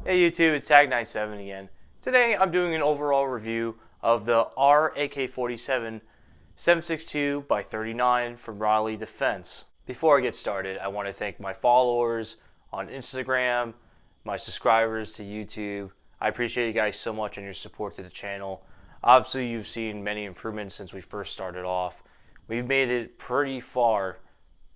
Hey YouTube, it's TAG97 again. Today I'm doing an overall review of the RAK47-762x39 from Raleigh Defense. Before I get started, I want to thank my followers on Instagram, my subscribers to YouTube. I appreciate you guys so much and your support to the channel. Obviously you've seen many improvements since we first started off. We've made it pretty far,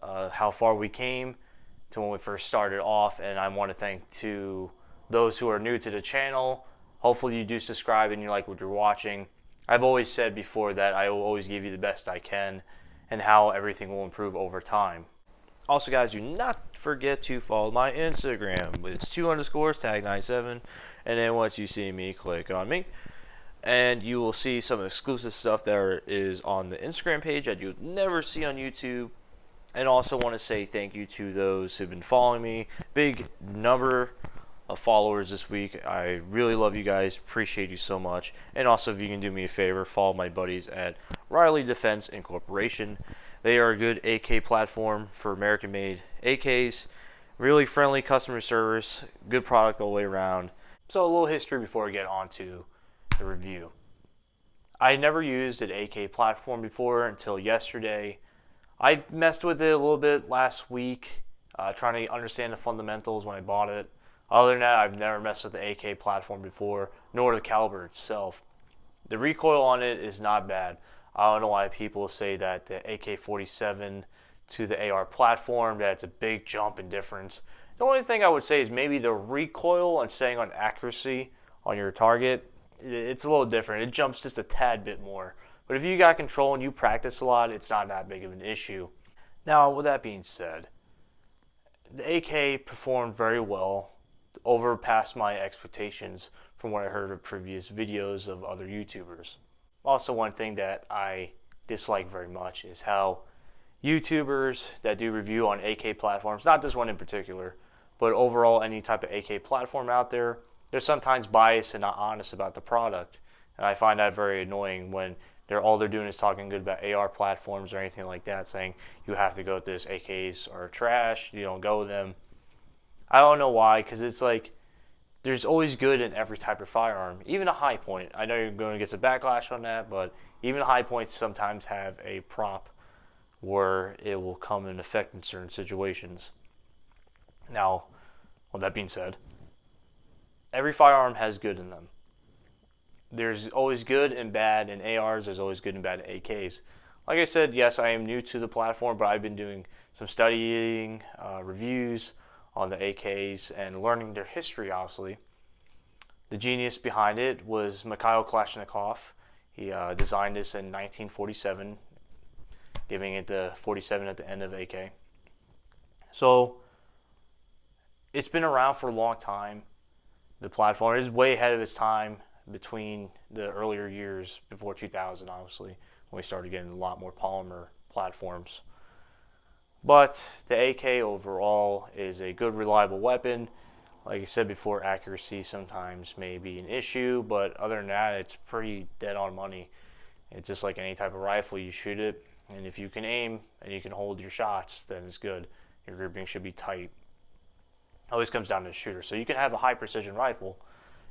how far we came to when we first started off, and I want to thank those who are new to the channel. Hopefully you do subscribe and you like what you're watching. I've always said before that I will always give you the best I can and how everything will improve over time. Also guys, do not forget to follow my Instagram. It's 2_tag97, and then once you see me, click on me and you will see some exclusive stuff that is on the Instagram page that you'll never see on YouTube. And also want to say thank you to those who've been following me. Big number of followers this week. I really love you guys. Appreciate you so much. And also, if you can do me a favor, follow my buddies at Raleigh Defense Incorporation. They are a good AK platform for American-made AKs. Really friendly customer service. Good product all the way around. So a little history before we get on to the review. I never used an AK platform before until yesterday. I've messed with it a little bit last week, trying to understand the fundamentals when I bought it. Other than that, I've never messed with the AK platform before, nor the caliber itself. The recoil on it is not bad. I don't know why people say that the AK-47 to the AR platform, that it's a big jump in difference. The only thing I would say is maybe the recoil and staying on accuracy on your target, it's a little different. It jumps just a tad bit more. But if you got control and you practice a lot, it's not that big of an issue. Now, with that being said, the AK performed very well, overpassed my expectations from what I heard of previous videos of other YouTubers. Also, one thing that I dislike very much is how YouTubers that do review on AK platforms, not this one in particular, but overall any type of AK platform out there, they're sometimes biased and not honest about the product. And I find that very annoying when all they're doing is talking good about AR platforms or anything like that, saying you have to go with this, AKs are trash, you don't go with them. I don't know why, because it's like there's always good in every type of firearm, even a high point. I know you're going to get some backlash on that, but even high points sometimes have a prop where it will come in effect in certain situations. Now, with that being said, every firearm has good in them. There's always good and bad in ARs. There's always good and bad in AKs. Like I said, yes, I am new to the platform, but I've been doing some studying, reviews on the AKs and learning their history, obviously. The genius behind it was Mikhail Kalashnikov. He designed this in 1947, giving it the 47 at the end of AK. So it's been around for a long time. The platform is way ahead of its time between the earlier years before 2000, obviously, when we started getting a lot more polymer platforms. But the AK overall is a good, reliable weapon. Like I said before, accuracy sometimes may be an issue, but other than that, it's pretty dead on money. It's just like any type of rifle. You shoot it, and if you can aim and you can hold your shots, then it's good. Your gripping should be tight. It always comes down to the shooter. So you can have a high precision rifle,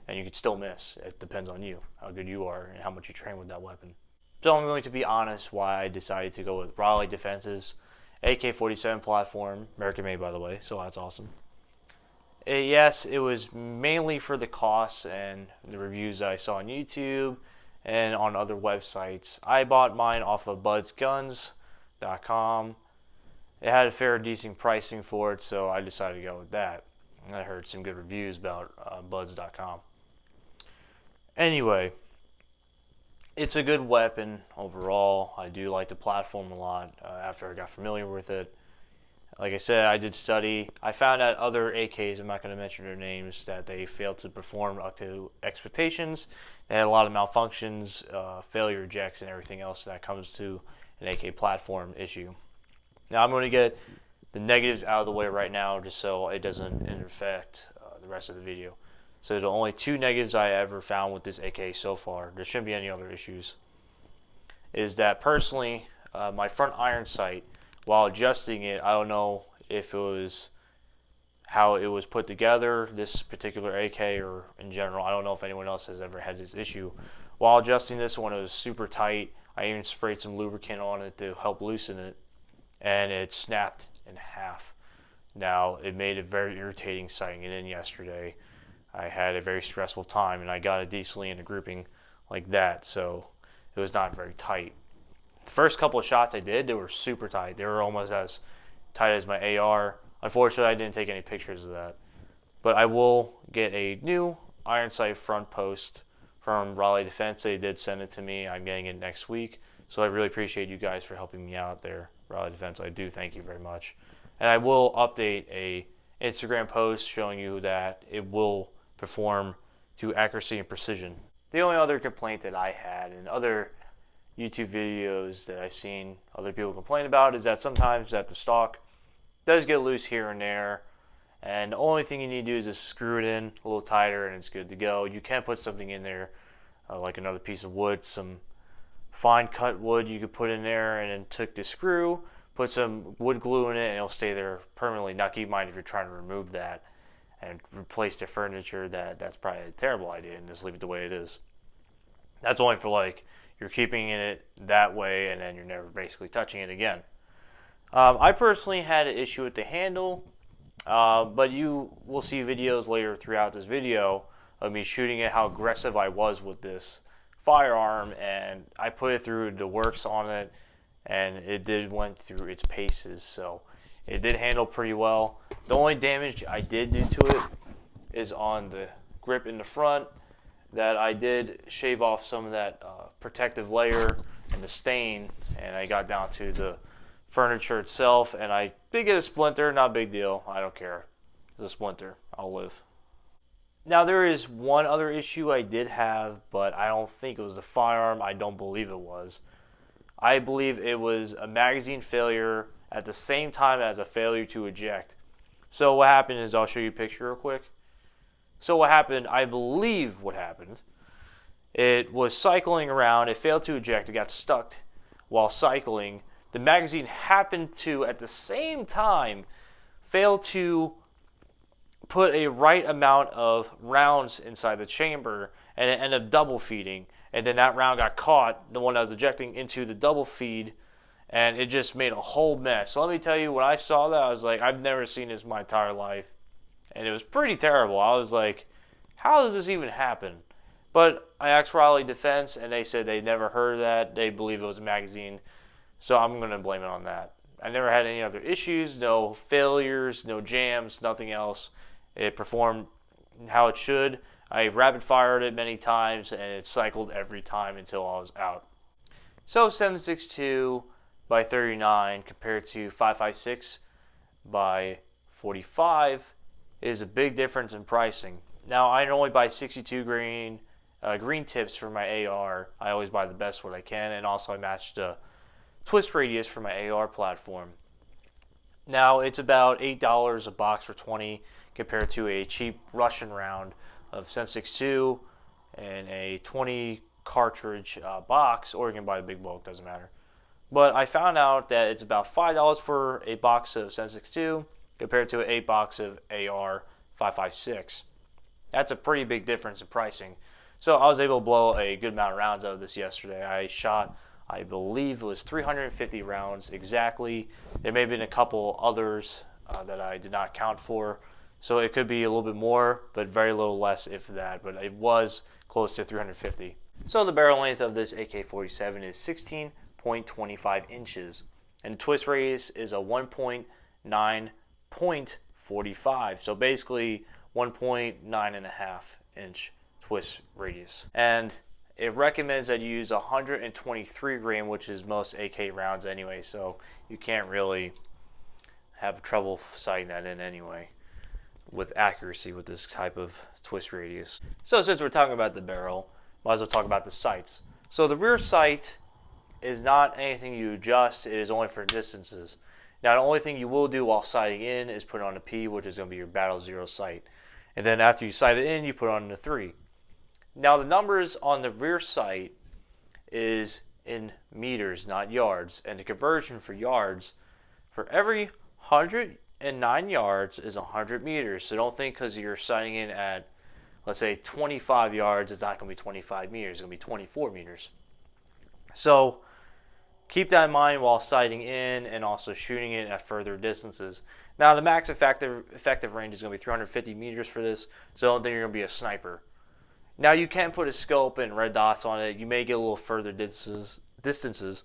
and you could still miss. It depends on you, how good you are, and how much you train with that weapon. So I'm going to be honest why I decided to go with Raleigh Defense's AK-47 platform, American-made by the way, so that's awesome. Yes, it was mainly for the costs and the reviews I saw on YouTube and on other websites. I bought mine off of budsguns.com. It had a fair, decent pricing for it, so I decided to go with that. I heard some good reviews about buds.com. Anyway, it's a good weapon overall. I do like the platform a lot after I got familiar with it. Like I said, I did study. I found out other AKs, I'm not going to mention their names, that they failed to perform up to expectations. They had a lot of malfunctions, failure ejects, and everything else that comes to an AK platform issue. Now I'm going to get the negatives out of the way right now just so it doesn't affect the rest of the video. So the only two negatives I ever found with this AK so far, there shouldn't be any other issues, is that personally, my front iron sight, while adjusting it, I don't know if it was how it was put together, this particular AK, or in general. I don't know if anyone else has ever had this issue. While adjusting this one, it was super tight. I even sprayed some lubricant on it to help loosen it, and it snapped in half. Now, it made it very irritating sighting it in yesterday. I had a very stressful time, and I got it decently in a grouping like that, so it was not very tight. The first couple of shots I did, they were super tight. They were almost as tight as my AR. Unfortunately, I didn't take any pictures of that. But I will get a new iron sight front post from Raleigh Defense. They did send it to me. I'm getting it next week. So I really appreciate you guys for helping me out there, Raleigh Defense. I do thank you very much. And I will update a Instagram post showing you that it will perform to accuracy and precision. The only other complaint that I had in other YouTube videos that I've seen other people complain about is that sometimes that the stock does get loose here and there, and the only thing you need to do is just screw it in a little tighter and it's good to go. You can put something in there, like another piece of wood, some fine cut wood you could put in there, and then take the screw, put some wood glue in it, and it'll stay there permanently. Now keep in mind, if you're trying to remove that and replace the furniture, that's probably a terrible idea, and just leave it the way it is. That's only for like you're keeping it that way and then you're never basically touching it again. I personally had an issue with the handle, but you will see videos later throughout this video of me shooting it, how aggressive I was with this firearm, and I put it through the works on it, and it went through its paces, so it did handle pretty well. The only damage I did do to it is on the grip in the front, that I did shave off some of that protective layer and the stain, and I got down to the furniture itself, and I did get a splinter. Not a big deal. I don't care. It's a splinter. I'll live. Now, there is one other issue I did have, but I don't think it was the firearm. I don't believe it was. I believe it was a magazine failure at the same time as a failure to eject. So what happened is, I'll show you a picture real quick. So what happened, I believe what happened, it was cycling around, it failed to eject, it got stuck while cycling. The magazine happened to, at the same time, fail to put a right amount of rounds inside the chamber, and it ended up double feeding. And then that round got caught, the one that was ejecting, into the double feed, and it just made a whole mess. So let me tell you, when I saw that, I was like, I've never seen this in my entire life. And it was pretty terrible. I was like, how does this even happen? But I asked Raleigh Defense, and they said they never heard of that. They believe it was a magazine. So I'm going to blame it on that. I never had any other issues, no failures, no jams, nothing else. It performed how it should. I rapid fired it many times, and it cycled every time until I was out. So 7.62 by 39 compared to 5.56 by 45 is a big difference in pricing. Now, I normally buy 62 green tips for my AR. I always buy the best what I can, and also I match the twist radius for my AR platform. Now, it's about $8 a box for 20 compared to a cheap Russian round of 7.62 and a 20 cartridge box, or you can buy the big bulk, doesn't matter. But I found out that it's about $5 for a box of 7.62 compared to an 8 box of AR 5.56. That's a pretty big difference in pricing. So I was able to blow a good amount of rounds out of this yesterday. I shot, I believe it was 350 rounds exactly. There may have been a couple others that I did not count for. So it could be a little bit more, but very little less if that. But it was close to 350. So the barrel length of this AK-47 is 16.25 inches. And the twist radius is a 1.9.45. So basically 1.9.5 inch twist radius. And it recommends that you use 123 grain, which is most AK rounds anyway, so you can't really have trouble sighting that in anyway with accuracy with this type of twist radius. So since we're talking about the barrel, might as well talk about the sights. So the rear sight is not anything you adjust, it is only for distances. Now the only thing you will do while sighting in is put on a P, which is going to be your Battle Zero sight. And then after you sight it in, you put on the 3. Now the numbers on the rear sight is in meters, not yards. And the conversion for yards, for every 150 9 yards is 100 meters. So don't think because you're sighting in at, let's say, 25 yards, it's not going to be 25 meters. It's going to be 24 meters. So keep that in mind while sighting in and also shooting it at further distances. Now, the max effective range is going to be 350 meters for this, so I don't think you're going to be a sniper. Now, you can put a scope and red dots on it. You may get a little further distances,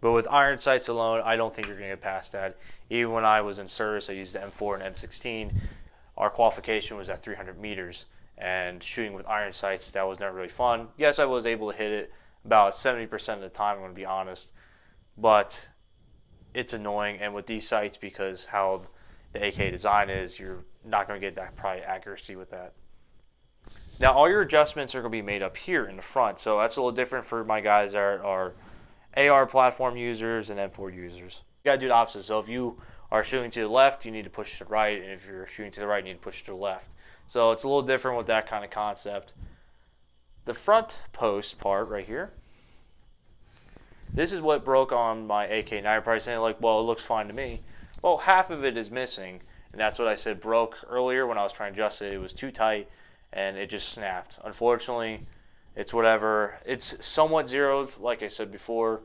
but with iron sights alone, I don't think you're going to get past that. Even when I was in service, I used the M4 and M16. Our qualification was at 300 meters, and shooting with iron sights, that was never really fun. Yes, I was able to hit it about 70% of the time, I'm going to be honest, but it's annoying. And with these sights, because how the AK design is, you're not going to get that probably accuracy with that. Now, all your adjustments are going to be made up here in the front, so that's a little different for my guys that are AR platform users and M4 users. You got to do the opposite. So if you are shooting to the left, you need to push to the right, and if you're shooting to the right, you need to push to the left. So it's a little different with that kind of concept. The front post part right here, this is what broke on my AK. Now you're probably saying, like, well, it looks fine to me. Well, half of it is missing, and that's what I said broke earlier when I was trying to adjust it. It was too tight, and it just snapped. Unfortunately, it's whatever. It's somewhat zeroed, like I said before,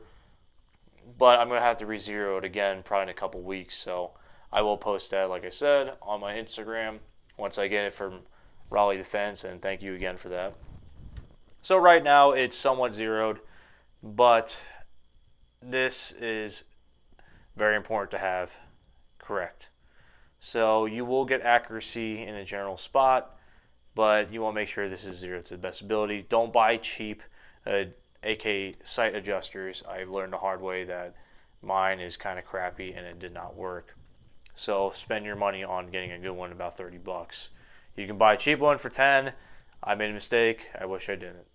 but I'm going to have to re-zero it again probably in a couple weeks. So I will post that, like I said, on my Instagram once I get it from Raleigh Defense, and thank you again for that. So right now it's somewhat zeroed, but this is very important to have correct. So you will get accuracy in a general spot, but you want to make sure this is zero to the best ability. Don't buy cheap AK sight adjusters. I learned the hard way that mine is kind of crappy and it did not work. So spend your money on getting a good one, about 30 bucks. You can buy a cheap one for 10. I made a mistake. I wish I didn't.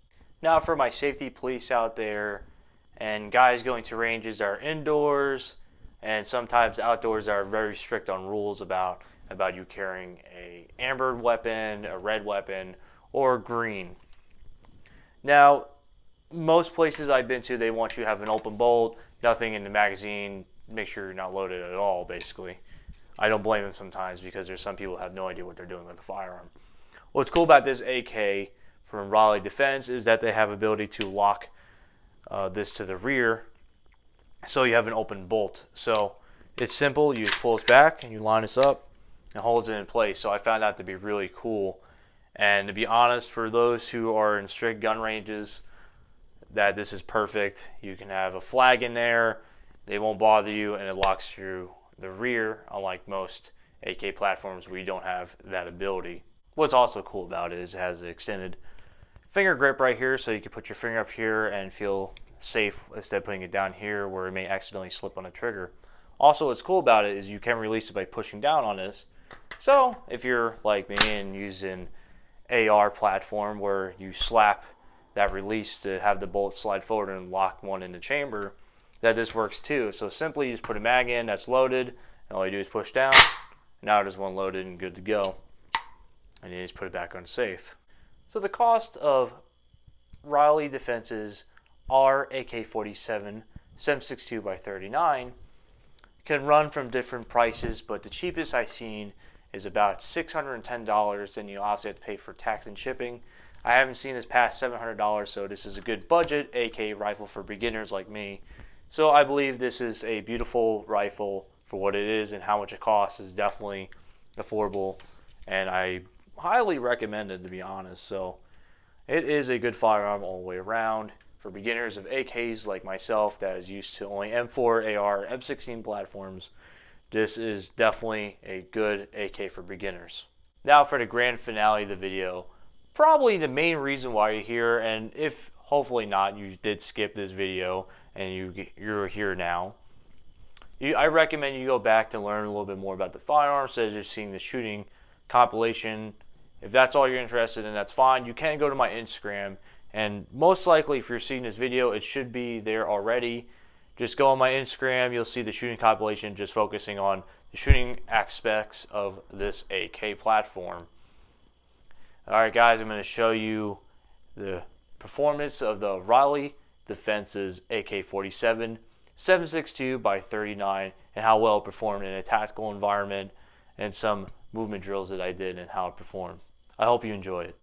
Now for my safety police out there and guys going to ranges that are indoors and sometimes outdoors that are very strict on rules about you carrying a amber weapon, a red weapon, or green. Now, most places I've been to, they want you to have an open bolt, nothing in the magazine, make sure you're not loaded at all, basically. I don't blame them sometimes because there's some people who have no idea what they're doing with a firearm. What's cool about this AK from Raleigh Defense is that they have ability to lock this to the rear so you have an open bolt. So it's simple. You just pull this back and you line this up and holds it in place. So I found that to be really cool. And to be honest, for those who are in strict gun ranges, that this is perfect. You can have a flag in there. They won't bother you, and it locks through the rear, unlike most AK platforms where you don't have that ability. What's also cool about it is it has an extended finger grip right here, so you can put your finger up here and feel safe instead of putting it down here where it may accidentally slip on the trigger. Also, what's cool about it is you can release it by pushing down on this. So if you're like me and using AR platform where you slap that release to have the bolt slide forward and lock one in the chamber, that this works too. So simply you just put a mag in that's loaded, and all you do is push down. Now it is one loaded and good to go. And you just put it back on safe. So the cost of Raleigh Defense's RAK47-C-L can run from different prices, but the cheapest I've seen is about $610. Then you obviously have to pay for tax and shipping. I haven't seen this past $700, so this is a good budget AK rifle for beginners like me. So I believe this is a beautiful rifle for what it is, and how much it costs is definitely affordable, and I highly recommend it, to be honest. So it is a good firearm all the way around for beginners of AKs like myself that is used to only M4, AR, M16 platforms. This is definitely a good AK for beginners. Now for the grand finale of the video, probably the main reason why you're here, and if hopefully not, you did skip this video and you're here now. I recommend you go back to learn a little bit more about the firearm instead of just seeing the shooting compilation. If that's all you're interested in, that's fine. You can go to my Instagram, and most likely if you're seeing this video, it should be there already. Just go on my Instagram, you'll see the shooting compilation just focusing on the shooting aspects of this AK platform. Alright guys, I'm going to show you the performance of the Raleigh Defense's AK-47 7.62 by 39 and how well it performed in a tactical environment. and some movement drills that I did and how it performed. I hope you enjoy it.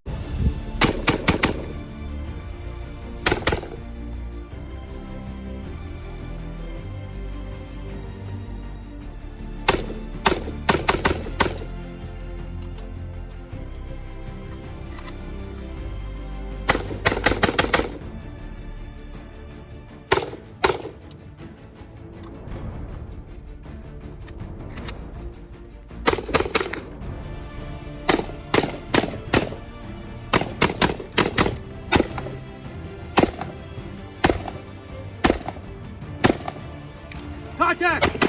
Contact!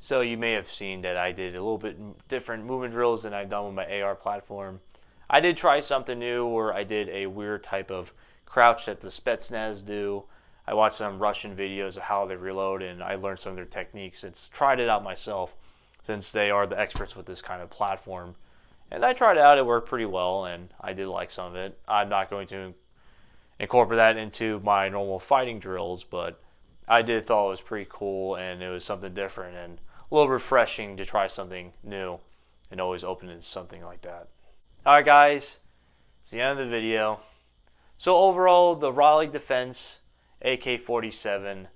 So you may have seen that I did a little bit different movement drills than I've done with my AR platform. I did try something new where I did a weird type of crouch that the Spetsnaz do. I watched some Russian videos of how they reload, and I learned some of their techniques and tried it out myself since they are the experts with this kind of platform. And I tried it out, it worked pretty well, and I did like some of it. I'm not going to incorporate that into my normal fighting drills, but I did thought it was pretty cool, and it was something different and a little refreshing to try something new and always open into something like that. Alright guys, it's the end of the video. So overall, the Raleigh Defense AK-47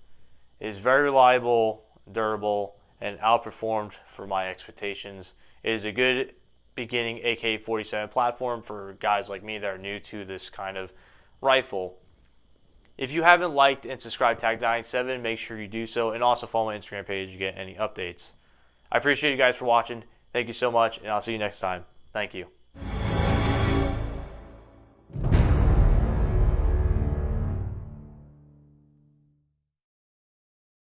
is very reliable, durable, and outperformed for my expectations. It is a good beginning AK-47 platform for guys like me that are new to this kind of rifle. If you haven't liked and subscribed to TAG97, make sure you do so, and also follow my Instagram page to get any updates. I appreciate you guys for watching. Thank you so much, and I'll see you next time. Thank you.